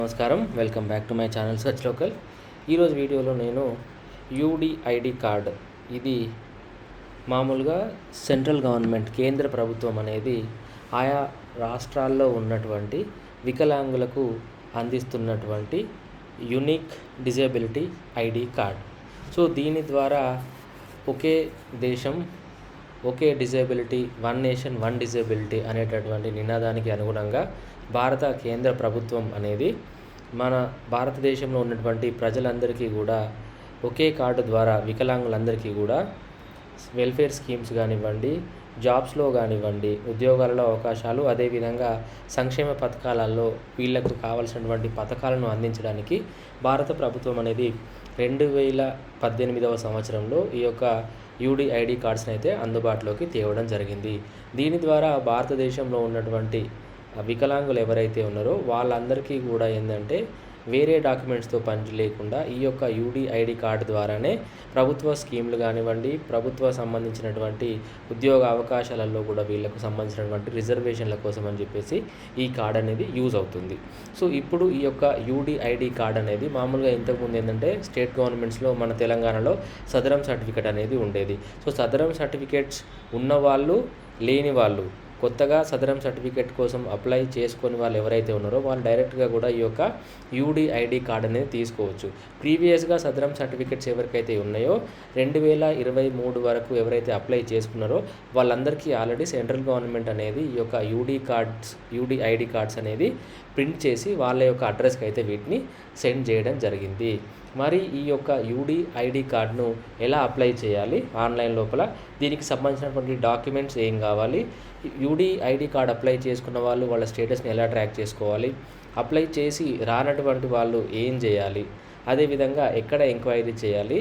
నమస్కారం, welcome back to my channel search local. ఈరోజు వీడియోలో నేను యూడిఐడి కార్డ్, ఇది మామూలుగా సెంట్రల్ గవర్నమెంట్ కేంద్ర ప్రభుత్వం అనేది ఆయా రాష్ట్రాల్లో ఉన్నటువంటి వికలాంగులకు అందిస్తున్నటువంటి unique disability ID card. So దీని ద్వారా ఒకే దేశం ఒకే disability, one nation one disability అనేటటువంటి నినాదానికి అనుగుణంగా భారత కేంద్ర ప్రభుత్వం అనేది మన భారతదేశంలో ఉన్నటువంటి ప్రజలందరికీ కూడా ఒకే కార్డు ద్వారా వికలాంగులందరికీ కూడా వెల్ఫేర్ స్కీమ్స్ కానివ్వండి, జాబ్స్లో కానివ్వండి, ఉద్యోగాలలో అవకాశాలు, అదేవిధంగా సంక్షేమ పథకాలలో వీళ్లకు కావాల్సినటువంటి పథకాలను అందించడానికి భారత ప్రభుత్వం అనేది 2018వ సంవత్సరంలో ఈ యొక్క యూడిఐడి కార్డ్స్ని అయితే అందుబాటులోకి తేవడం జరిగింది. దీని ద్వారా భారతదేశంలో ఉన్నటువంటి వికలాంగులు ఎవరైతే ఉన్నారో వాళ్ళందరికీ కూడా ఏంటంటే వేరే డాక్యుమెంట్స్తో పని లేకుండా ఈ యొక్క యూడిఐడి కార్డు ద్వారానే ప్రభుత్వ స్కీమ్లు కానివ్వండి, ప్రభుత్వ సంబంధించినటువంటి ఉద్యోగ అవకాశాలలో కూడా వీళ్ళకు సంబంధించినటువంటి రిజర్వేషన్ల కోసం అని చెప్పేసి ఈ కార్డ్ అనేది యూజ్ అవుతుంది. సో ఇప్పుడు ఈ యొక్క యూడిఐడి కార్డ్ అనేది మామూలుగా ఇంతకుముందు ఏంటంటే స్టేట్ గవర్నమెంట్స్లో మన తెలంగాణలో సదరం సర్టిఫికేట్ అనేది ఉండేది. సో సదరం సర్టిఫికేట్స్ ఉన్నవాళ్ళు, లేని వాళ్ళు, కొత్తగా సదరం సర్టిఫికేట్ కోసం అప్లై చేసుకొని వాళ్ళు ఎవరైతే ఉన్నారో వాళ్ళు డైరెక్ట్గా కూడా ఈ యొక్క యూడిఐడి కార్డ్ అనేది తీసుకోవచ్చు. ప్రీవియస్గా సదరం సర్టిఫికేట్స్ ఎవరికైతే ఉన్నాయో 2023 వరకు ఎవరైతే అప్లై చేసుకున్నారో వాళ్ళందరికీ ఆల్రెడీ సెంట్రల్ గవర్నమెంట్ అనేది ఈ యొక్క యూడిఐడి కార్డ్స్ అనేది ప్రింట్ చేసి వాళ్ళ యొక్క అడ్రస్కి అయితే వీటిని సెండ్ చేయడం జరిగింది. మరి ఈ యొక్క యూడిఐడి కార్డ్ను ఎలా అప్లై చేయాలి ఆన్లైన్ లోపల, దీనికి సంబంధించినటువంటి డాక్యుమెంట్స్ ఏం కావాలి, యూడిఐడి కార్డ్ అప్లై చేసుకున్న వాళ్ళు వాళ్ళ స్టేటస్ని ఎలా ట్రాక్ చేసుకోవాలి, అప్లై చేసి రానటువంటి వాళ్ళు ఏం చేయాలి, అదేవిధంగా ఎక్కడ ఎంక్వైరీ చేయాలి,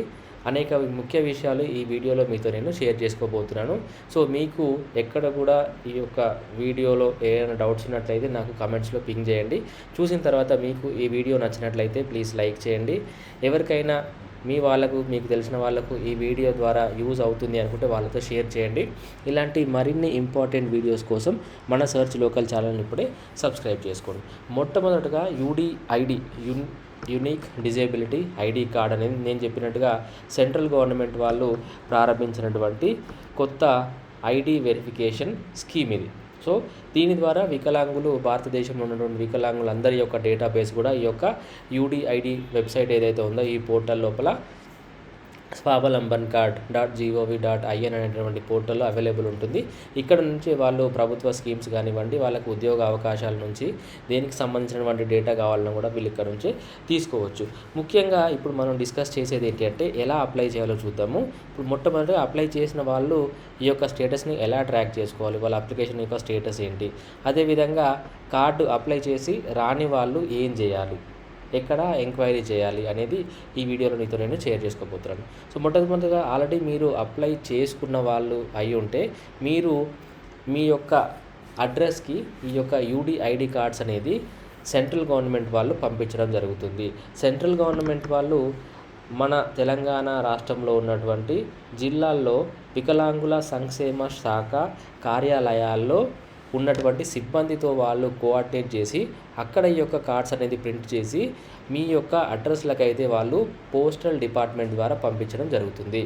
అనేక ముఖ్య విషయాలు ఈ వీడియోలో మీతో నేను షేర్ చేసుకోబోతున్నాను. సో మీకు ఎక్కడ కూడా ఈ యొక్క వీడియోలో ఏదైనా డౌట్స్ ఉన్నట్లయితే నాకు కమెంట్స్లో పింగ్ చేయండి. చూసిన తర్వాత మీకు ఈ వీడియో నచ్చినట్లయితే ప్లీజ్ లైక్ చేయండి. ఎవరికైనా మీకు తెలిసిన వాళ్ళకు ఈ వీడియో ద్వారా యూజ్ అవుతుంది అనుకుంటే వాళ్ళతో షేర్ చేయండి. ఇలాంటి మరిన్ని ఇంపార్టెంట్ వీడియోస్ కోసం మన సర్చ్ లోకల్ ఛానల్ని ఇప్పుడే సబ్స్క్రైబ్ చేసుకోండి. మొట్టమొదటగా UDID unique disability ID card అనేది నేను చెప్పినట్టుగా సెంట్రల్ గవర్నమెంట్ వాళ్ళు ప్రారంభించినటువంటి కొత్త ఐడి వెరిఫికేషన్ స్కీమ్ ఇది. సో దీని ద్వారా వికలాంగులు, భారతదేశంలో ఉన్నటువంటి వికలాంగులందరి యొక్క డేటాబేస్ కూడా ఈ యొక్క యూడిఐడి వెబ్సైట్ ఏదైతే ఉందో ఈ పోర్టల్ లోపల swavalambanCard.gov.in అనేటువంటి పోర్టల్లో అవైలబుల్ ఉంటుంది. ఇక్కడ నుంచి వాళ్ళు ప్రభుత్వ స్కీమ్స్ కానివ్వండి, వాళ్ళకు ఉద్యోగ అవకాశాల నుంచి దేనికి సంబంధించినటువంటి డేటా కావాలన్నా కూడా వీళ్ళు ఇక్కడ నుంచి తీసుకోవచ్చు. ముఖ్యంగా ఇప్పుడు మనం డిస్కస్ చేసేది ఏంటి అంటే ఎలా అప్లై చేయాలో చూద్దాము. ఇప్పుడు మొట్టమొదటిగా అప్లై చేసిన వాళ్ళు ఈ యొక్క స్టేటస్ని ఎలా ట్రాక్ చేసుకోవాలి, వాళ్ళ అప్లికేషన్ యొక్క స్టేటస్ ఏంటి, అదేవిధంగా కార్డు అప్లై చేసి రాని వాళ్ళు ఏం చేయాలి, ఎక్కడ ఎంక్వైరీ చేయాలి అనేది ఈ వీడియోలో నీతో నేను షేర్ చేసుకోబోతున్నాను. సో మొట్టమొదటిగా ఆల్రెడీ మీరు అప్లై చేసుకున్న వాళ్ళు అయి ఉంటే మీరు మీ యొక్క అడ్రస్కి ఈ యొక్క యూడిఐడి కార్డ్స్ అనేది సెంట్రల్ గవర్నమెంట్ వాళ్ళు పంపించడం జరుగుతుంది. సెంట్రల్ గవర్నమెంట్ వాళ్ళు మన తెలంగాణ రాష్ట్రంలో ఉన్నటువంటి జిల్లాల్లో వికలాంగుల సంక్షేమ శాఖ కార్యాలయాల్లో ఉన్నటువంటి సిబ్బందితో వాళ్ళు కోఆర్డినేట్ చేసి అక్కడ ఈ యొక్క కార్డ్స్ అనేది ప్రింట్ చేసి మీ యొక్క అడ్రస్లకు అయితే వాళ్ళు పోస్టల్ డిపార్ట్మెంట్ ద్వారా పంపించడం జరుగుతుంది.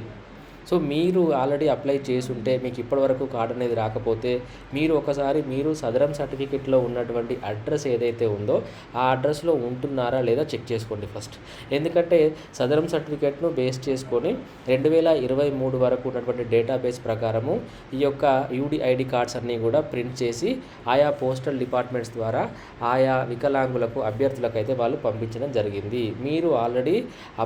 సో మీరు ఆల్రెడీ అప్లై చేసి ఉంటే మీకు ఇప్పటివరకు కార్డు అనేది రాకపోతే మీరు సదరం సర్టిఫికేట్లో ఉన్నటువంటి అడ్రస్ ఏదైతే ఉందో ఆ అడ్రస్లో ఉంటున్నారా లేదా చెక్ చేసుకోండి ఫస్ట్. ఎందుకంటే సదరం సర్టిఫికేట్ను బేస్ చేసుకొని 2023 వరకు ఉన్నటువంటి డేటాబేస్ ప్రకారము ఈ యొక్క యూడిఐడి కార్డ్స్ అన్నీ కూడా ప్రింట్ చేసి ఆయా పోస్టల్ డిపార్ట్మెంట్స్ ద్వారా ఆయా వికలాంగులకు, అభ్యర్థులకు అయితే వాళ్ళు పంపించడం జరిగింది. మీరు ఆల్రెడీ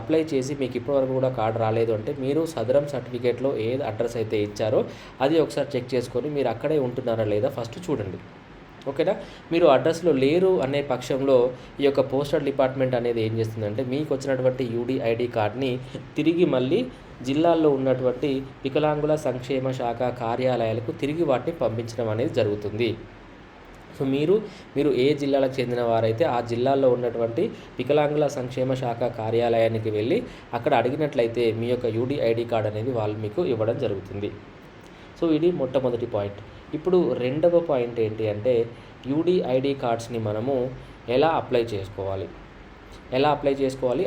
అప్లై చేసి మీకు ఇప్పటివరకు కూడా కార్డు రాలేదు అంటే మీరు సదరం సర్టిఫికేట్లో ఏ అడ్రస్ అయితే ఇచ్చారో అది ఒకసారి చెక్ చేసుకొని మీరు అక్కడే ఉంటున్నారా లేదా ఫస్ట్ చూడండి. ఓకేనా? మీరు అడ్రస్లో లేరు అనే పక్షంలో ఈ యొక్క పోస్టల్ డిపార్ట్మెంట్ అనేది ఏం చేస్తుందంటే మీకు వచ్చినటువంటి యూడిఐడి కార్డ్ని తిరిగి మళ్ళీ జిల్లాల్లో ఉన్నటువంటి వికలాంగుల సంక్షేమ శాఖ కార్యాలయాలకు తిరిగి వాటిని పంపించడం అనేది జరుగుతుంది. సో మీరు ఏ జిల్లాలకు చెందిన వారైతే ఆ జిల్లాల్లో ఉన్నటువంటి వికలాంగుల సంక్షేమ శాఖ కార్యాలయానికి వెళ్ళి అక్కడ అడిగినట్లయితే మీ యొక్క యూడిఐడి కార్డ్ అనేది వాళ్ళు మీకు ఇవ్వడం జరుగుతుంది. సో ఇది మొట్టమొదటి పాయింట్. ఇప్పుడు రెండవ పాయింట్ ఏంటి అంటే యూడిఐడి కార్డ్స్ని మనము ఎలా అప్లై చేసుకోవాలి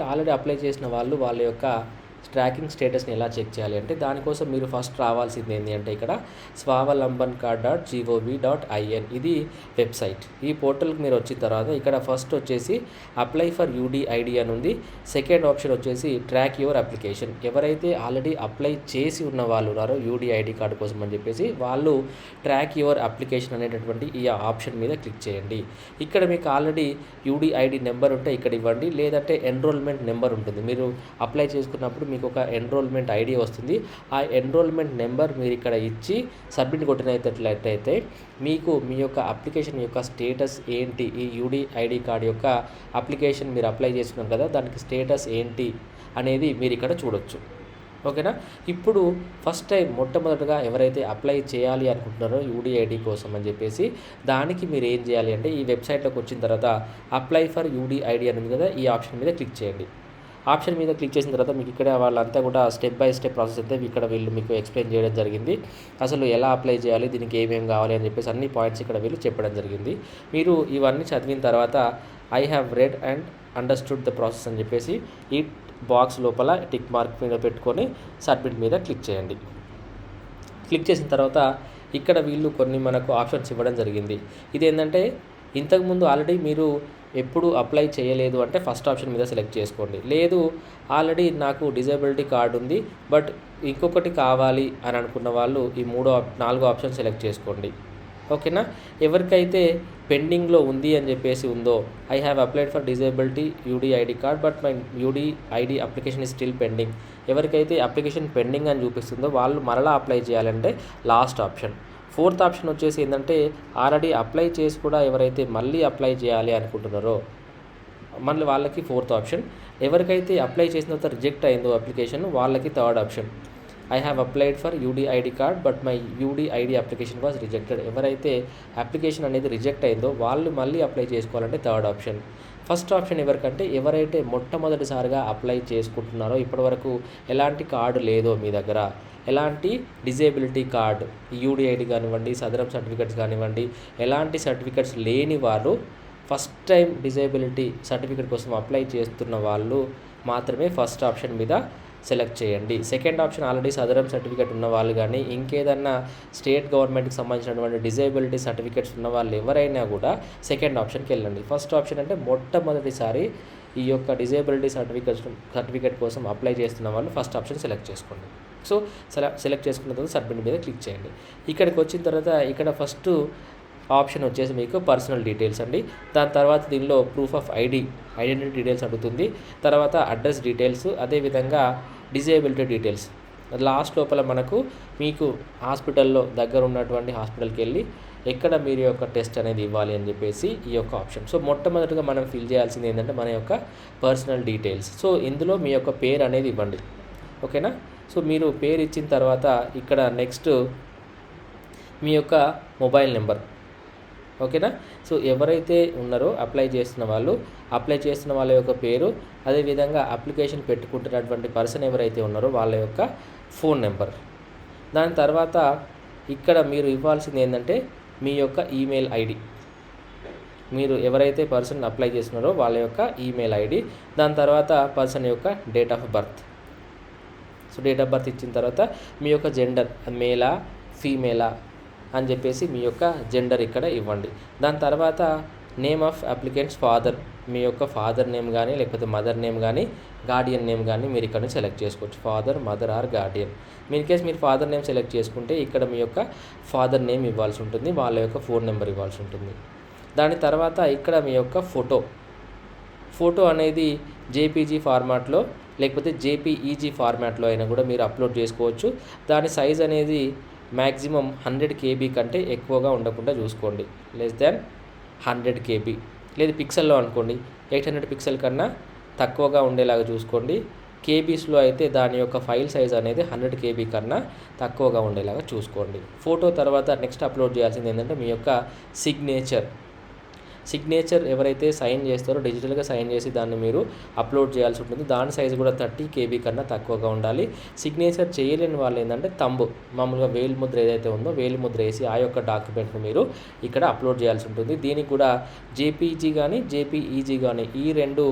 ఆల్రెడీ అప్లై చేసిన వాళ్ళు వాళ్ళ యొక్క ట్రాకింగ్ స్టేటస్ని ఎలా చెక్ చేయాలి అంటే దానికోసం మీరు ఫస్ట్ రావాల్సింది ఏంటి అంటే ఇక్కడ swavalambankard.gov.in ఇది వెబ్సైట్. ఈ పోర్టల్కి మీరు వచ్చిన తర్వాత ఇక్కడ ఫస్ట్ వచ్చేసి అప్లై ఫర్ యూడిఐడి అని ఉంది. సెకండ్ ఆప్షన్ వచ్చేసి ట్రాక్ యువర్ అప్లికేషన్. ఎవరైతే ఆల్రెడీ అప్లై చేసి ఉన్న వాళ్ళు ఉన్నారో యూడిఐడి కార్డు కోసం అని చెప్పేసి వాళ్ళు ట్రాక్ యువర్ అప్లికేషన్ అనేటటువంటి ఈ ఆప్షన్ మీద క్లిక్ చేయండి. ఇక్కడ మీకు ఆల్రెడీ యూడిఐడి నెంబర్ ఉంటే ఇక్కడ ఇవ్వండి, లేదంటే ఎన్రోల్మెంట్ నెంబర్ ఉంటుంది. మీరు అప్లై చేసుకున్నప్పుడు మీకు ఒక ఎన్రోల్మెంట్ ఐడి వస్తుంది. ఆ ఎన్రోల్మెంట్ నెంబర్ మీరు ఇక్కడ ఇచ్చి సబ్మిట్ కొట్టినట్లయితే మీకు మీ యొక్క అప్లికేషన్ యొక్క స్టేటస్ ఏంటి, ఈ యూడిఐడి కార్డ్ యొక్క అప్లికేషన్ మీరు అప్లై చేసుకున్నారు కదా దానికి స్టేటస్ ఏంటి అనేది మీరు ఇక్కడ చూడొచ్చు. ఓకేనా. ఇప్పుడు ఫస్ట్ టైం మొట్టమొదటిగా ఎవరైతే అప్లై చేయాలి అనుకుంటున్నారో యూడిఐడి కోసం అని చెప్పేసి దానికి మీరు ఏం చేయాలి అంటే ఈ వెబ్సైట్లోకి వచ్చిన తర్వాత అప్లై ఫర్ యూడిఐడి అని ఉంది కదా ఈ ఆప్షన్ మీద క్లిక్ చేయండి. ఆప్షన్ మీద క్లిక్ చేసిన తర్వాత మీకు ఇక్కడ వాళ్ళంతా కూడా స్టెప్ బై స్టెప్ ప్రాసెస్ అయితే ఇక్కడ వీళ్ళు మీకు ఎక్స్ప్లెయిన్ చేయడం జరిగింది. అసలు ఎలా అప్లై చేయాలి, దీనికి ఏమేమి కావాలి అని చెప్పేసి అన్ని పాయింట్స్ ఇక్కడ వీళ్ళు చెప్పడం జరిగింది. మీరు ఇవన్నీ చదివిన తర్వాత I have read and understood the process అని చెప్పేసి ఈ బాక్స్ లోపల టిక్ మార్క్ మీద పెట్టుకొని సబ్మిట్ మీద క్లిక్ చేయండి. క్లిక్ చేసిన తర్వాత ఇక్కడ వీళ్ళు కొన్ని మనకు ఆప్షన్స్ ఇవ్వడం జరిగింది. ఇదేంటంటే ఇంతకుముందు ఆల్రెడీ మీరు ఎప్పుడు అప్లై చేయలేదు అంటే ఫస్ట్ ఆప్షన్ మీద సెలెక్ట్ చేసుకోండి. లేదు ఆల్రెడీ నాకు డిజేబిలిటీ కార్డు ఉంది బట్ ఇంకొకటి కావాలి అని అనుకున్న వాళ్ళు ఈ 4 ఆప్షన్ సెలెక్ట్ చేసుకోండి. ఓకేనా. ఎవరికైతే పెండింగ్లో ఉంది అని చెప్పేసి ఉందో I have applied for disability UDID card but my UDID application is still pending. ఎవరికైతే అప్లికేషన్ పెండింగ్ అని చూపిస్తుందో వాళ్ళు మరలా అప్లై చేయాలంటే లాస్ట్ ఆప్షన్. ఫోర్త్ ఆప్షన్ వచ్చేసి ఏంటంటే ఆల్రెడీ అప్లై చేసి కూడా ఎవరైతే మళ్ళీ అప్లై చేయాలి అనుకుంటున్నారో మళ్ళీ వాళ్ళకి ఫోర్త్ ఆప్షన్. ఎవరికైతే అప్లై చేసిన తర్వాత రిజెక్ట్ అయిందో అప్లికేషన్ వాళ్ళకి third option. I have applied for UDID card but my UDID application was rejected. ఎవరైతే అప్లికేషన్ అనేది రిజెక్ట్ అయిందో వాళ్ళు మళ్ళీ అప్లై చేసుకోవాలంటే థర్డ్ ఆప్షన్. ఫస్ట్ ఆప్షన్ ఎవరికంటే ఎవరైతే మొట్టమొదటిసారిగా అప్లై చేసుకుంటున్నారో ఇప్పటివరకు ఎలాంటి కార్డు లేదో మీ దగ్గర, ఎలాంటి డిజేబిలిటీ కార్డు యూడిఐడి కానివ్వండి, సదరం సర్టిఫికెట్స్ కానివ్వండి, ఎలాంటి సర్టిఫికెట్స్ లేని వారు ఫస్ట్ టైం డిజేబిలిటీ సర్టిఫికెట్ కోసం అప్లై చేస్తున్న వాళ్ళు మాత్రమే ఫస్ట్ ఆప్షన్ మీద సెలెక్ట్ చేయండి. సెకండ్ ఆప్షన్ ఆల్రెడీ సదరం సర్టిఫికేట్ ఉన్న వాళ్ళు కానీ ఇంకేదన్నా స్టేట్ గవర్నమెంట్కి సంబంధించినటువంటి డిజేబిలిటీ సర్టిఫికేట్స్ ఉన్న వాళ్ళు ఎవరైనా కూడా సెకండ్ ఆప్షన్కి వెళ్ళండి. ఫస్ట్ ఆప్షన్ అంటే మొట్టమొదటిసారి ఈ యొక్క డిజేబిలిటీ సర్టిఫికేట్ కోసం అప్లై చేస్తున్న వాళ్ళు ఫస్ట్ ఆప్షన్ సెలెక్ట్ చేసుకోండి. సో సెలెక్ట్ చేసుకున్న తర్వాత సబ్మిట్ మీద క్లిక్ చేయండి. ఇక్కడికి వచ్చిన తర్వాత ఇక్కడ ఫస్ట్ ఆప్షన్ వచ్చేసి మీకు పర్సనల్ డీటెయిల్స్ అండి. దాని తర్వాత దీనిలో ప్రూఫ్ ఆఫ్ ఐడెంటిటీ డీటెయిల్స్ అడుగుతుంది. తర్వాత అడ్రస్ డీటెయిల్స్, అదేవిధంగా డిజేబిలిటీ డీటెయిల్స్. లాస్ట్ లోపల మనకు మీకు హాస్పిటల్లో దగ్గర ఉన్నటువంటి హాస్పిటల్కి వెళ్ళి ఎక్కడ మీరు యొక్క టెస్ట్ అనేది ఇవ్వాలి అని చెప్పేసి ఈ యొక్క ఆప్షన్. సో మొట్టమొదటిగా మనం ఫిల్ చేయాల్సింది ఏంటంటే మన యొక్క పర్సనల్ డీటెయిల్స్. సో ఇందులో మీ యొక్క పేరు అనేది ఇవ్వండి. ఓకేనా. సో మీరు పేరు ఇచ్చిన తర్వాత ఇక్కడ నెక్స్ట్ మీ యొక్క మొబైల్ నెంబర్. ఓకేనా. సో ఎవరైతే ఉన్నారో అప్లై చేస్తున్న వాళ్ళ యొక్క పేరు, అదేవిధంగా అప్లికేషన్ పెట్టుకుంటున్నటువంటి పర్సన్ ఎవరైతే ఉన్నారో వాళ్ళ యొక్క ఫోన్ నెంబర్. దాని తర్వాత ఇక్కడ మీరు ఇవ్వాల్సింది ఏంటంటే మీ యొక్క ఈమెయిల్ ఐడి. మీరు ఎవరైతే పర్సన్ అప్లై చేస్తున్నారో వాళ్ళ యొక్క ఈమెయిల్ ఐడి. దాని తర్వాత పర్సన్ యొక్క date of birth. So date of birth ఇచ్చిన తర్వాత మీ యొక్క జెండర్ మేలా ఫీమేలా అని చెప్పేసి మీ యొక్క జెండర్ ఇక్కడ ఇవ్వండి. దాని తర్వాత నేమ్ ఆఫ్ అప్లికెంట్స్ ఫాదర్, మీ యొక్క ఫాదర్ నేమ్ కానీ లేకపోతే మదర్ నేమ్ కానీ గార్డియన్ నేమ్ కానీ మీరు ఇక్కడ నుంచి సెలెక్ట్ చేసుకోవచ్చు. Father, mother are Guardian. In case మీరు ఫాదర్ నేమ్ సెలెక్ట్ చేసుకుంటే ఇక్కడ మీ యొక్క ఫాదర్ నేమ్ ఇవ్వాల్సి ఉంటుంది, వాళ్ళ యొక్క ఫోన్ నెంబర్ ఇవ్వాల్సి ఉంటుంది. దాని తర్వాత ఇక్కడ మీ యొక్క ఫోటో అనేది జేపీజీ ఫార్మాట్లో లేకపోతే జేపీఈజీ ఫార్మాట్లో అయినా కూడా మీరు అప్లోడ్ చేసుకోవచ్చు. దాని సైజ్ అనేది మ్యాక్సిమం 100 KB కంటే ఎక్కువగా ఉండకుండా చూసుకోండి. Less than 100 KB. లేదు పిక్సెల్లో అనుకోండి 800 పిక్సెల్ కన్నా తక్కువగా ఉండేలాగా చూసుకోండి. కేబీస్లో అయితే దాని యొక్క ఫైల్ సైజ్ అనేది 100 KB కన్నా తక్కువగా ఉండేలాగా చూసుకోండి. ఫోటో తర్వాత నెక్స్ట్ అప్లోడ్ చేయాల్సింది ఏంటంటే మీ యొక్క సిగ్నేచర్. సిగ్నేచర్ ఎవరైతే సైన్ చేస్తారో డిజిటల్గా సైన్ చేసి దాన్ని మీరు అప్లోడ్ చేయాల్సి ఉంటుంది. దాని సైజు కూడా 30 KB కన్నా తక్కువగా ఉండాలి. సిగ్నేచర్ చేయలేని వాళ్ళు ఏంటంటే తంబు మామూలుగా వేలి ముద్ర ఏదైతే ఉందో వేలి ముద్ర వేసి ఆ యొక్క డాక్యుమెంట్ని మీరు ఇక్కడ అప్లోడ్ చేయాల్సి ఉంటుంది. దీనికి కూడా జేపీజీ కానీ జేపీఈజీ కానీ ఈ రెండు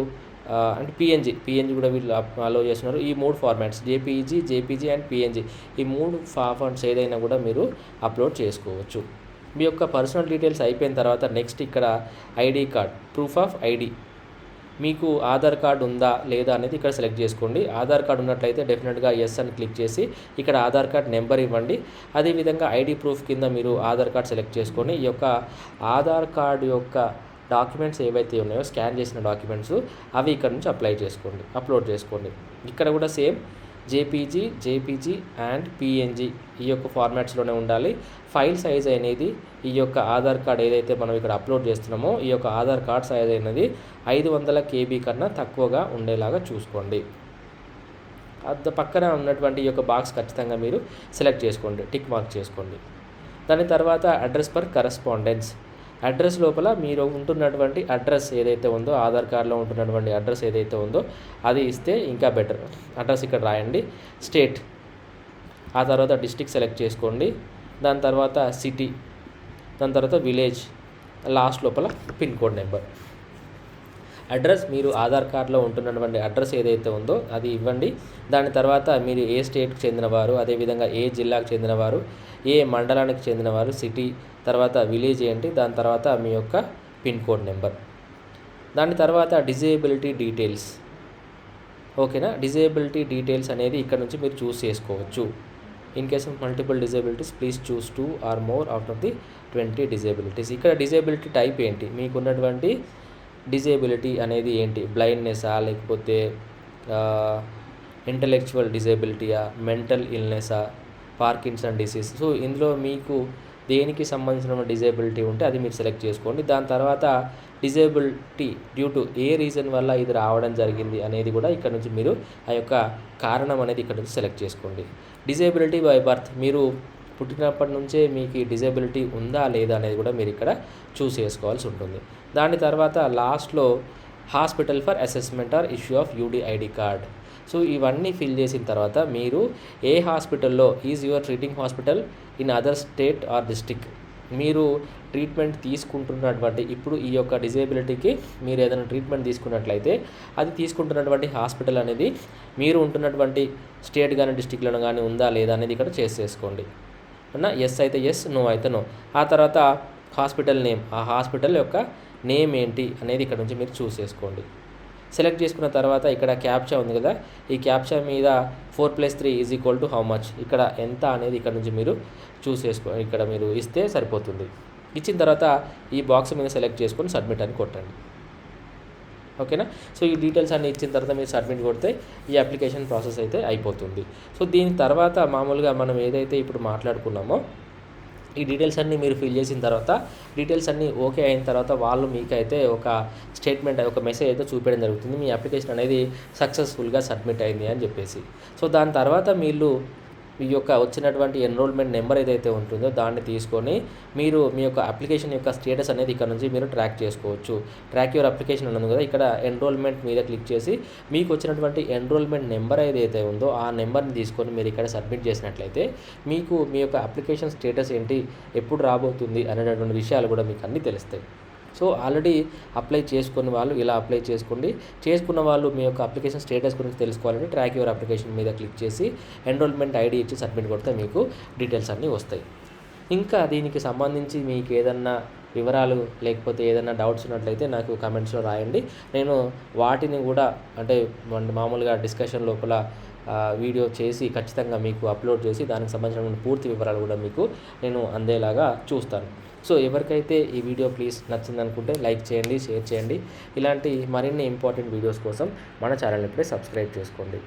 అంటే పిఎన్జీ కూడా వీళ్ళు అలో చేస్తున్నారు. ఈ 3 ఫార్మాట్స్ జేపీజీ అండ్ పిఎన్జీ ఈ 3 ఫార్మాట్స్ ఏదైనా కూడా మీరు అప్లోడ్ చేసుకోవచ్చు. మీ యొక్క పర్సనల్ డీటెయిల్స్ అయిపోయిన తర్వాత నెక్స్ట్ ఇక్కడ ID card, proof of ID, మీకు ఆధార్ కార్డు ఉందా లేదా అనేది ఇక్కడ సెలెక్ట్ చేసుకోండి. ఆధార్ కార్డు ఉన్నట్లయితే డెఫినెట్గా ఎస్ అని క్లిక్ చేసి ఇక్కడ ఆధార్ కార్డ్ నెంబర్ ఇవ్వండి. అదేవిధంగా ఐడి ప్రూఫ్ కింద మీరు ఆధార్ కార్డ్ సెలెక్ట్ చేసుకొని ఈ యొక్క ఆధార్ కార్డు యొక్క డాక్యుమెంట్స్ ఏవైతే ఉన్నాయో స్కాన్ చేసిన డాక్యుమెంట్స్ అవి ఇక్కడ నుంచి అప్లోడ్ చేసుకోండి. ఇక్కడ కూడా సేమ్ జేపీజీ అండ్ పిఎన్జీ ఈ యొక్క ఫార్మాట్స్లోనే ఉండాలి. ఫైల్ సైజ్ అనేది ఈ యొక్క ఆధార్ కార్డ్ ఏదైతే మనం ఇక్కడ అప్లోడ్ చేస్తున్నామో ఈ యొక్క ఆధార్ కార్డ్ సైజ్ అనేది 500 KB కన్నా తక్కువగా ఉండేలాగా చూసుకోండి. పక్కన ఉన్నటువంటి ఈ యొక్క బాక్స్ ఖచ్చితంగా మీరు సెలెక్ట్ చేసుకోండి, టిక్ మార్క్ చేసుకోండి. దాని తర్వాత అడ్రస్ పర్ కరస్పాండెన్స్, అడ్రస్ లోపల మీరు ఉంటున్నటువంటి అడ్రస్ ఏదైతే ఉందో ఆధార్ కార్డులో ఉంటున్నటువంటి అడ్రస్ ఏదైతే ఉందో అది ఇస్తే ఇంకా బెటర్. అడ్రస్ ఇక్కడ రాయండి. స్టేట్, ఆ తర్వాత డిస్ట్రిక్ట్ సెలెక్ట్ చేసుకోండి. దాని తర్వాత సిటీ, దాని తర్వాత విలేజ్, లాస్ట్ లోపల పిన్ కోడ్ నెంబర్. అడ్రస్ మీరు ఆధార్ కార్డులో ఉంటున్నటువంటి అడ్రస్ ఏదైతే ఉందో అది ఇవ్వండి. దాని తర్వాత మీరు ఏ స్టేట్కి చెందినవారు, అదేవిధంగా ఏ జిల్లాకు చెందినవారు, ఏ మండలానికి చెందినవారు, సిటీ, తర్వాత విలేజ్ ఏంటి, దాని తర్వాత మీ యొక్క పిన్ కోడ్ నెంబర్. దాని తర్వాత డిజేబిలిటీ డీటెయిల్స్, ఓకేనా. డిజేబిలిటీ డీటెయిల్స్ అనేది ఇక్కడ నుంచి మీరు చూస్ చేసుకోవచ్చు. In case of multiple disabilities please choose 2 or more out of the 20 disabilities. ఇక్కడ డిజేబిలిటీ టైప్ ఏంటి, మీకున్నటువంటి డిజేబిలిటీ అనేది ఏంటి, బ్లైండ్నెస్సా లేకపోతే ఇంటలెక్చువల్ డిజేబిలిటీయా, మెంటల్ ఇల్నెస్సా, పార్కిన్సన్ డిసీజ్. సో ఇందులో మీకు దేనికి సంబంధించిన డిజేబిలిటీ ఉంటే అది మీరు సెలెక్ట్ చేసుకోండి. దాని తర్వాత disability due to A reason వల్ల ఇది రావడం జరిగింది అనేది కూడా ఇక్కడ నుంచి మీరు ఆ యొక్క కారణం అనేది ఇక్కడ నుంచి సెలెక్ట్ చేసుకోండి. డిజేబిలిటీ బై బర్త్, మీరు పుట్టినప్పటి నుంచే మీకు డిజేబిలిటీ ఉందా లేదా అనేది కూడా మీరు ఇక్కడ చూస్ చేసుకోవాల్సి ఉంటుంది. దాని తర్వాత లాస్ట్లో hospital for assessment are issue of UDID card. So ఇవన్నీ ఫిల్ చేసిన తర్వాత మీరు ఏ హాస్పిటల్లో is your treating hospital in other state or district, మీరు ట్రీట్మెంట్ తీసుకుంటున్నటువంటి ఇప్పుడు ఈ యొక్క డిజేబిలిటీకి మీరు ఏదైనా ట్రీట్మెంట్ తీసుకున్నట్లయితే అది తీసుకుంటున్నటువంటి హాస్పిటల్ అనేది మీరు ఉంటున్నటువంటి స్టేట్ కానీ డిస్ట్రిక్ట్లను కానీ ఉందా లేదా అనేది ఇక్కడ చేసుకోండి. అన్నా ఎస్ అయితే ఎస్, నో అయితే నో. ఆ తర్వాత హాస్పిటల్ నేమ్, ఆ హాస్పిటల్ యొక్క నేమ్ ఏంటి అనేది ఇక్కడ నుంచి మీరు చూస్ చేసుకోండి. సెలెక్ట్ చేసుకున్న తర్వాత ఇక్కడ క్యాప్చా ఉంది కదా, ఈ క్యాప్చా మీద 4+3 = హౌ మచ్, ఇక్కడ ఎంత అనేది ఇక్కడ నుంచి మీరు చూస్ ఇక్కడ మీరు ఇస్తే సరిపోతుంది. ఇచ్చిన తర్వాత ఈ బాక్స్ మీద సెలెక్ట్ చేసుకొని సబ్మిట్ అని కొట్టండి. ఓకేనా. సో ఈ డీటెయిల్స్ అన్ని ఇచ్చిన తర్వాత మీరు సబ్మిట్ కొడితే ఈ అప్లికేషన్ ప్రాసెస్ అయితే అయిపోతుంది. సో దీని తర్వాత మామూలుగా మనం ఏదైతే ఇప్పుడు మాట్లాడుకున్నామో ఈ డీటెయిల్స్ అన్నీ మీరు ఫిల్ చేసిన తర్వాత డీటెయిల్స్ అన్నీ ఓకే అయిన తర్వాత వాళ్ళు మీకైతే ఒక స్టేట్మెంట్, ఒక మెసేజ్ అయితే చూపించడం జరుగుతుంది, మీ అప్లికేషన్ అనేది సక్సెస్ఫుల్గా సబ్మిట్ అయింది అని చెప్పేసి. సో దాని తర్వాత మీరు మీ యొక్క వచ్చినటువంటి ఎన్రోల్మెంట్ నెంబర్ ఏదైతే ఉంటుందో దాన్ని తీసుకొని మీరు మీ యొక్క అప్లికేషన్ యొక్క స్టేటస్ అనేది ఇక్కడ నుంచి మీరు ట్రాక్ చేసుకోవచ్చు. ట్రాక్ యువర్ అప్లికేషన్ ఉంది కదా, ఇక్కడ ఎన్రోల్మెంట్ మీద క్లిక్ చేసి మీకు వచ్చినటువంటి ఎన్రోల్మెంట్ నెంబర్ ఏదైతే ఉందో ఆ నెంబర్ని తీసుకొని మీరు ఇక్కడ సబ్మిట్ చేసినట్లయితే మీకు మీ యొక్క అప్లికేషన్ స్టేటస్ ఏంటి, ఎప్పుడు రాబోతుంది అనేటటువంటి విషయాలు కూడా మీకు అన్నీ తెలుస్తాయి. సో ఆల్రెడీ అప్లై చేసుకున్న వాళ్ళు ఇలా అప్లై చేసుకోండి. చేసుకున్న వాళ్ళు మీ యొక్క అప్లికేషన్ స్టేటస్ గురించి తెలుసుకోవాలంటే ట్రాక్ యువర్ అప్లికేషన్ మీద క్లిక్ చేసి ఎన్రోల్మెంట్ ఐడి ఇచ్చి సబ్మిట్ కొడితే మీకు డీటెయిల్స్ అన్నీ వస్తాయి. ఇంకా దీనికి సంబంధించి మీకు ఏదన్నా వివరాలు లేకపోతే ఏదైనా డౌట్స్ ఉన్నట్లయితే నాకు కామెంట్స్లో రాయండి. నేను వాటిని కూడా అంటే మామూలుగా డిస్కషన్ లోపల వీడియో చేసి ఖచ్చితంగా మీకు అప్లోడ్ చేసి దానికి సంబంధించిన పూర్తి వివరాలు కూడా మీకు నేను అందేలాగా చూస్తాను. సో ఎవరికైతే ఈ వీడియో ప్లీజ్ నచ్చిందనుకుంటే లైక్ చేయండి, షేర్ చేయండి. ఇలాంటి మరిన్ని ఇంపార్టెంట్ వీడియోస్ కోసం మన ఛానల్ని ఇప్పుడే సబ్స్క్రైబ్ చేసుకోండి.